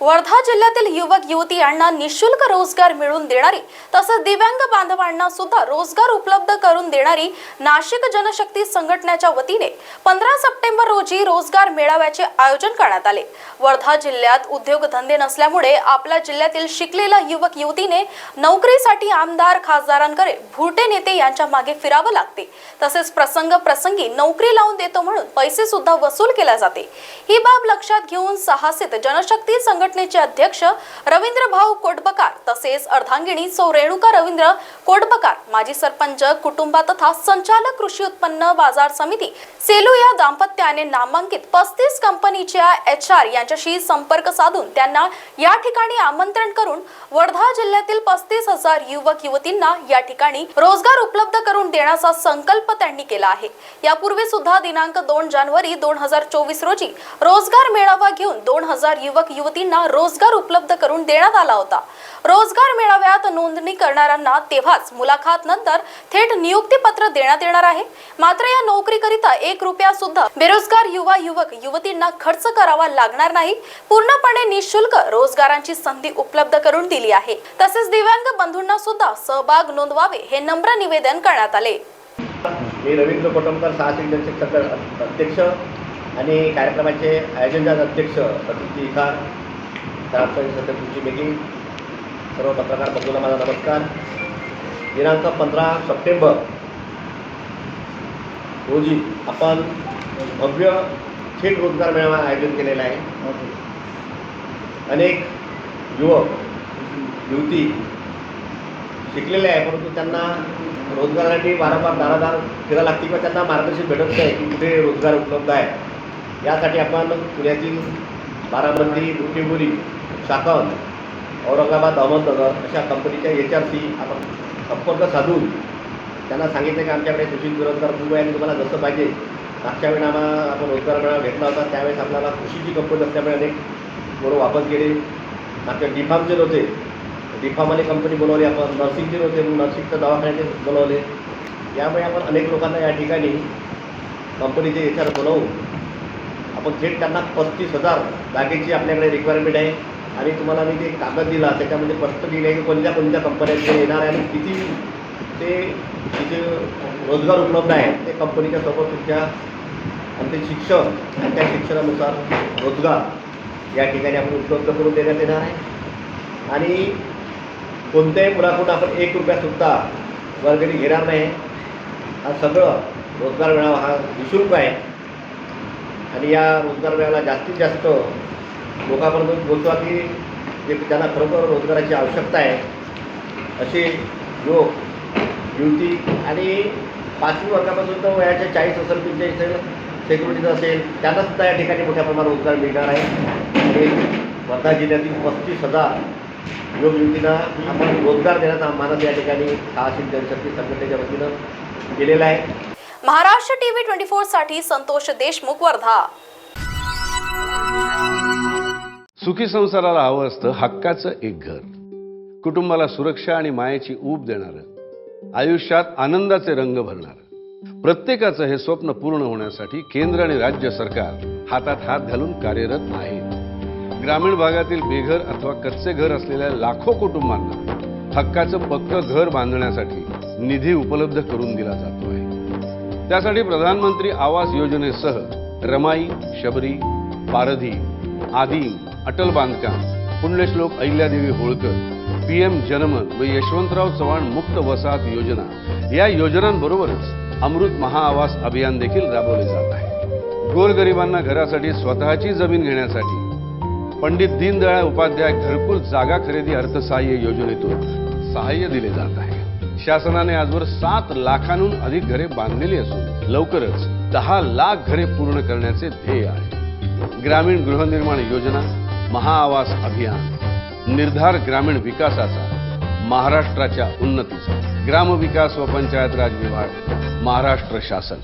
वर्धा जिल्ह्यातील युवक युवती यांना निशुल्क रोजगार मिळवून देणारी तसेच दिव्यांग बांधवांना सुद्धा रोजगार उपलब्ध करून देणारी नाशिक जनशक्ती संघटनेच्या वतीने 15 सप्टेंबर रोजी रोजगार मेळाव्याचे आयोजन करण्यात आले। वर्धा जिल्ह्यात उद्योगधंदे नसल्यामुळे आपल्या जिल्ह्यातील शिकलेल्या युवक युवतीने नोकरीसाठी आमदार खासदारांकडे भुरटे नेते यांच्या मागे फिरावे लागते। तसेच प्रसंगी नोकरी लावून देतो म्हणून पैसे सुद्धा वसूल केले जाते। ही बाब लक्षात घेऊन साहसित जनशक्ती संघटनेचे अध्यक्ष रवींद्र भाऊ कोटबकार तसेच अर्धांगिनी सौ रेणुका रवींद्र कोटबकार, माजी सरपंच कुटुंबा तथा संचालक कृषी उत्पन्न बाजार समिती सेलू या दाम्पत्याने नामांकित 35 कंपनीच्या HR यांच्याशी संपर्क साधून त्यांना या ठिकाणी आमंत्रण करून वर्धा जिल्ह्यातील 35,000 युवक युवतींना या ठिकाणी रोजगार उपलब्ध करून देण्याचा संकल्प त्यांनी केला आहे। यापूर्वी सुद्धा दिनांक 2 जानेवारी 2024 रोजी रोजगार मेळावा घेऊन 2000 युवक युवतींना रोजगार उपलब्ध करून देण्यात आला होता। रोजगार मेळाव्यात नोंदणी करणाऱ्यांना तेव्हाच मुलाखत नंतर थेट नियुक्ती पत्र देण्यात येणार आहे। मात्र या नोकरीकरिता 1 रुपया सुद्धा बेरोजगार युवक युवतींना खर्च करावा लागणार नाही। पूर्णपणे निशुल्क रोजगारांची संधी उपलब्ध करून दिली आहे। तसेच दिव्यांग बंधूंना सुद्धा सहभाग नोंदवावे हे नम्र निवेदन करण्यात आले। मी रवींद्र कोटमकर साहसिक जनशक्ती अध्यक्ष आणि कार्यक्रमाचे आयोजन अध्यक्ष सतीश इखार तुमची मीटिंग सर्व पत्रकार बंधूंना माझा नमस्कार। दिनांक 15 सप्टेंबर रोजी आपण भव्य थेट रोजगार मेळावा आयोजन केलेला आहे। अनेक युवक युवती शिकलेले आहे, परंतु त्यांना रोजगारासाठी वारंवार दारादार फिरायला लागते किंवा त्यांना मार्गदर्शन भेटत नाही की कुठे रोजगार उपलब्ध आहे। यासाठी आपण पुण्यातील बारामती, बुटिबोरी, चाकण, औरंगाबाद, अहमदनगर अशा कंपनीच्या HRशी आपण संपर्क साधून त्यांना सांगितलं की आमच्याकडे कृषी बेरोजगार खूप आहे आणि तुम्हाला जसं पाहिजे। मागच्या वेळेला आपण रोजगार मेळावा घेतला होता, त्यावेळेस आपल्याला कृषीची कंपनी असल्यामुळे अनेक पोरं वापस गेले। मागच्या डिफार्मचे नव्हते, डिफार्मवाली कंपनी बोलवली, आपण नर्सिंगचे नव्हते म्हणून नर्सिंगचं दवाखान्याचे बोलवले। यामुळे आपण अनेक लोकांना या ठिकाणी कंपनीचे HR बोलवून आपण थेट त्यांना 35,000 जागेची आपल्याकडे रिक्वायरमेंट आहे आणि तुम्हाला मी ते कागद दिला, त्याच्यामध्ये स्पष्ट लिहिलं आहे की कोणत्या कोणत्या कंपन्यांचे येणार आहे आणि किती तिथे रोजगार उपलब्ध आहे। ते कंपनीच्या सोबत तुमच्या आणि ते शिक्षण आणि त्या शिक्षणानुसार रोजगार या ठिकाणी आपण उपलब्ध करून देण्यात येणार आहे। आणि कोणत्याही मुलाकडून आपण 1 रुपयासुद्धा वर्गणी घेणार नाही। हा सगळं रोजगार मेळावा हा निःशुल्क आहे आणि या रोजगार मेळाव्याला जास्तीत जास्त लोकांपर्यंत पोहोचवा की जे त्यांना खरोखर रोजगाराची आवश्यकता आहे असे युवक युवती आणि 5वी वर्गापासून तर वयाच्या 40 असेल, 45 असेल, सेक्युरिटीचं असेल, त्यांनासुद्धा या ठिकाणी मोठ्या प्रमाणात रोजगार मिळणार आहे। आणि वर्धा जिल्ह्यातील 35,000 युवक युवतींना आपण रोजगार देण्याचा मानस या ठिकाणी साहसिक जनशक्ती संघटनेच्या वतीनं केलेला आहे। महाराष्ट्र TV 24 साठी संतोष देशमुख, वर्धा। सुखी संसाराला हवं असतं हक्काचं एक घर, कुटुंबाला सुरक्षा आणि मायेची ऊब देणारं, आयुष्यात आनंदाचे रंग भरणारं। प्रत्येकाचं हे स्वप्न पूर्ण होण्यासाठी केंद्र आणि राज्य सरकार हातात हात घालून कार्यरत आहेत। ग्रामीण भागातील बेघर अथवा कच्चे घर असलेल्या लाखो कुटुंबांना हक्काचं पक्कं घर बांधण्यासाठी निधी उपलब्ध करून दिला जातो आहे। त्यासाठी प्रधानमंत्री आवास योजनेसह रमाई, शबरी, पारधी, आदिम, अटल बांधकाम, पुण्यश्लोक अहिल्यादेवी होळकर, PM जनमन व यशवंतराव चव्हाण मुक्त वसाहत योजना या योजनांबरोबरच अमृत महाआवास अभियान देखील राबवले जात आहे। गोरगरिबांना घरासाठी स्वतःची जमीन घेण्यासाठी पंडित दीनदयाळ उपाध्याय घरकुल जागा खरेदी अर्थसहाय्य योजनेतून सहाय्य दिले जात आहे। शासनाने आजवर 7 लाखांहून अधिक घरे बांधलेली असून लवकरच 10 लाख घरे पूर्ण करण्याचे ध्येय आहे। ग्रामीण गृहनिर्माण योजना, महाआवास अभियान, निर्धार ग्रामीण विकासाचा, महाराष्ट्राच्या उन्नतीचा, ग्रामविकास व पंचायत राज विभाग, महाराष्ट्र शासन।